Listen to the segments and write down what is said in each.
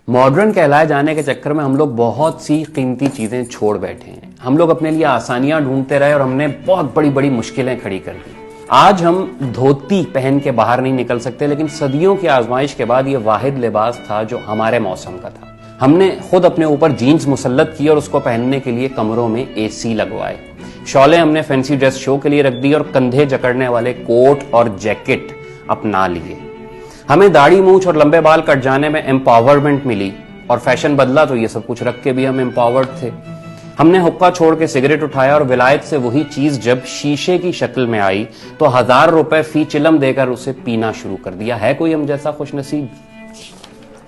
Modern कहलाए जाने के चक्कर में हम लोग बहुत सी कीमती चीजें छोड़ बैठे हैं। हम लोग अपने लिए आसानियां ढूंढते रहे और हमने बहुत बड़ी बड़ी मुश्किलें खड़ी कर दी। आज हम धोती पहन के बाहर नहीं निकल सकते, लेकिन सदियों की आजमाइश के बाद यह वाहिद लिबास था जो हमारे मौसम का था। हमने खुद अपने ऊपर जीन्स मुसल्लत की और उसको पहनने के लिए कमरों में एसी लगवाए। शॉलें हमने फैंसी ड्रेस शो के लिए रख दी और कंधे जकड़ने वाले कोट और जैकेट अपना लिए। हमें दाढ़ी मूंछ और लंबे बाल कट जाने में एम्पावरमेंट मिली और फैशन बदला तो ये सब कुछ रख के भी हम एम्पावर्ड थे। हमने हुक्का छोड़ के सिगरेट उठाया और विलायत से वही चीज जब शीशे की शक्ल में आई तो 1000 रुपए फी चिलम देकर उसे पीना शुरू कर दिया। है कोई हम जैसा खुशनसीब?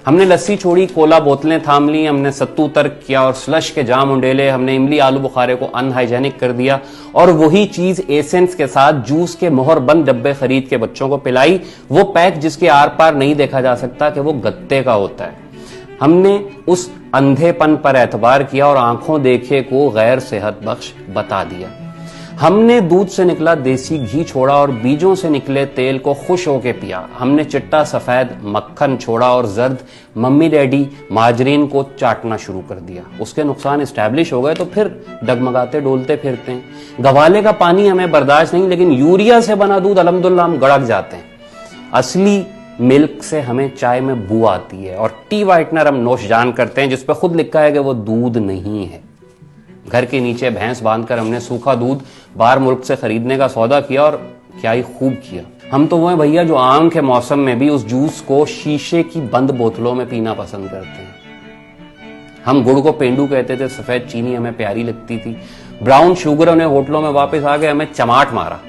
हमने लस्सी छोड़ी, कोला बोतलें थाम ली, हमने सत्तू तर्क किया और स्लश के जाम उंडेले, हमने इमली आलू बुखारे को अनहाइजेनिक कर दिया और वही चीज एसेंस के साथ जूस के मोहर बंद डब्बे खरीद के बच्चों को पिलाई, वो पैक जिसके आर पार नहीं देखा जा सकता कि वो गत्ते का होता है। हमने उस अंधेपन पर एतबार किया और आंखों देखे को गैर सेहत बख्श बता दिया। हमने दूध से निकला देसी घी छोड़ा और बीजों से निकले तेल को खुश होके पिया। हमने चिट्टा सफेद मक्खन छोड़ा और जर्द मम्मी डैडी माजरीन को चाटना शुरू कर दिया। उसके नुकसान एस्टैब्लिश हो गए तो फिर डगमगाते डोलते फिरते हैं। गवाले का पानी हमें बर्दाश्त नहीं, लेकिन यूरिया से बना दूध अल्हम्दुलिल्लाह हम गड़क जाते हैं। असली मिल्क से हमें चाय में बू आती है और टी वाइटनर हम नोशजान करते हैं जिस पर खुद लिखा है कि वो दूध नहीं है। घर के नीचे भैंस बांधकर हमने सूखा दूध बाहर मुल्क से खरीदने का सौदा किया और क्या ही खूब किया। हम तो वो हैं भैया जो आम के मौसम में भी उस जूस को शीशे की बंद बोतलों में पीना पसंद करते हैं। हम गुड़ को पेंडू कहते थे, सफेद चीनी हमें प्यारी लगती थी। ब्राउन शुगर ने होटलों में वापस आ गए, हमें चमाट मारा।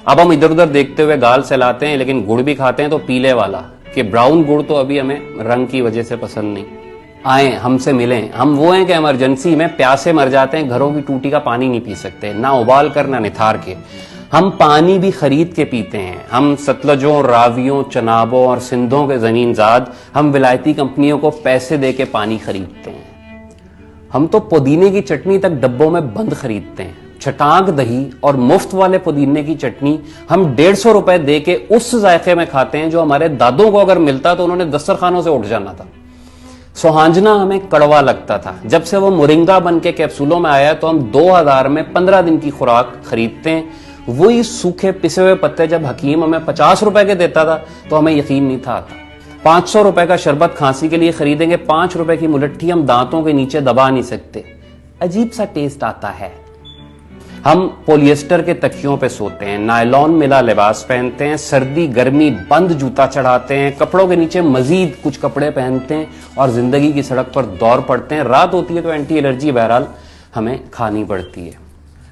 अब हम इधर उधर देखते हुए गाल सहलाते हैं, लेकिन गुड़ भी खाते हैं तो पीले वाला, कि ब्राउन गुड़ तो अभी हमें रंग की वजह से पसंद नहीं। आए हमसे मिलें। हम वो हैं कि इमरजेंसी में प्यासे मर जाते हैं, घरों की टूटी का पानी नहीं पी सकते, ना उबाल कर ना निथार के। हम पानी भी खरीद के पीते हैं। हम सतलजों, रावियों, चनाबों और सिंधों के जमीनजाद हम विलायती कंपनियों को पैसे दे के पानी खरीदते हैं। हम तो पुदीने की चटनी तक डब्बों में बंद खरीदते हैं। छटाक दही और मुफ्त वाले पुदीने की चटनी हम 150 रुपए दे के उस जायके में खाते हैं जो हमारे दादों को अगर मिलता तो उन्होंने दस्तरखानों से उठ जाना था। सोहांजना हमें कड़वा लगता था। जब से वो मोरिंगा बन के कैप्सूलों में आया तो हम 2000 में 15 दिन की खुराक खरीदते हैं। वही सूखे पिसे हुए पत्ते जब हकीम हमें 50 रुपए के देता था तो हमें यकीन नहीं था आता। 500 रुपए का शरबत खांसी के लिए खरीदेंगे, 5 रुपए की मुलट्ठी हम दांतों के नीचे दबा नहीं सकते, अजीब सा टेस्ट आता है। हम पोलिएस्टर के तकियों पे सोते हैं, नायलॉन मिला लिबास पहनते हैं, सर्दी गर्मी बंद जूता चढ़ाते हैं, कपड़ों के नीचे मजीद कुछ कपड़े पहनते हैं और जिंदगी की सड़क पर दौड़ पड़ते हैं। रात होती है तो एंटी एलर्जी बहरहाल हमें खानी पड़ती है।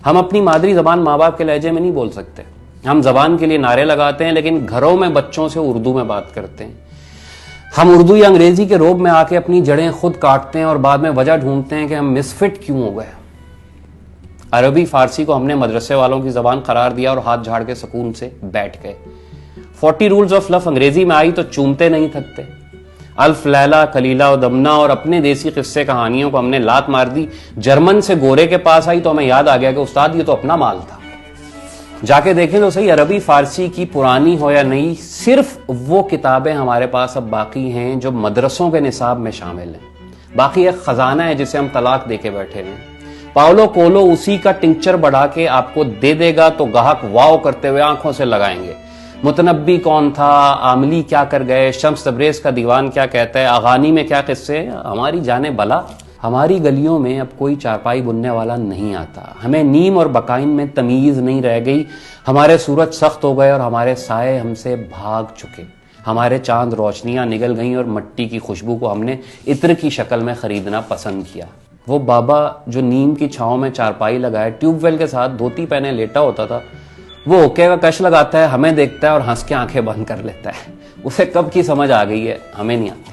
हम अपनी मादरी जबान माँ बाप के लहजे में नहीं बोल सकते। हम जबान के लिए नारे लगाते हैं, लेकिन घरों में बच्चों से उर्दू में बात करते हैं। हम उर्दू या अंग्रेजी के रोब में आके अपनी जड़ें खुद काटते हैं और बाद में वजह ढूंढते हैं कि हम मिसफिट क्यों हो गए। अरबी फारसी को हमने मदरसे वालों की जबान करार दिया और हाथ झाड़ के सुकून से बैठ गए। 40 रूल्स ऑफ लव अंग्रेजी में आई तो चूमते नहीं थकते। अल्फ लैला कलीला और दमना और अपने देसी किस्से कहानियों को हमने लात मार दी। जर्मन से गोरे के पास आई तो हमें याद आ गया कि उस्ताद ये तो अपना माल था। जाके देखें तो सही, अरबी फारसी की पुरानी हो या नई, सिर्फ वो किताबें हमारे पास अब बाकी हैं जो मदरसों के निसाब में शामिल हैं। बाकी एक खजाना है जिसे हम तलाक देके बैठे हैं। पाउलो कोलो उसी का टिंचर बढ़ा के आपको दे देगा तो गाहक वाव करते हुए आंखों से लगाएंगे। मुतनब्बी कौन था, आमली क्या कर गए, शम्स तब्रेज का दीवान क्या कहता है, अगानी में क्या किस्से, हमारी जाने भला। हमारी गलियों में अब कोई चारपाई बुनने वाला नहीं आता। हमें नीम और बकाइन में तमीज नहीं रह गई। हमारे सूरज सख्त हो गए और हमारे साए हमसे भाग चुके। हमारे चांद रोशनियां निगल गईं और मिट्टी की खुशबू को हमने इत्र की शक्ल में खरीदना पसंद किया। वो बाबा जो नीम की छांव में चारपाई लगाए, ट्यूबवेल के साथ धोती पहने लेटा होता था, वो ओके का कश लगाता है, हमें देखता है और हंस के आंखें बंद कर लेता है। उसे कब की समझ आ गई है हमें नहीं आती।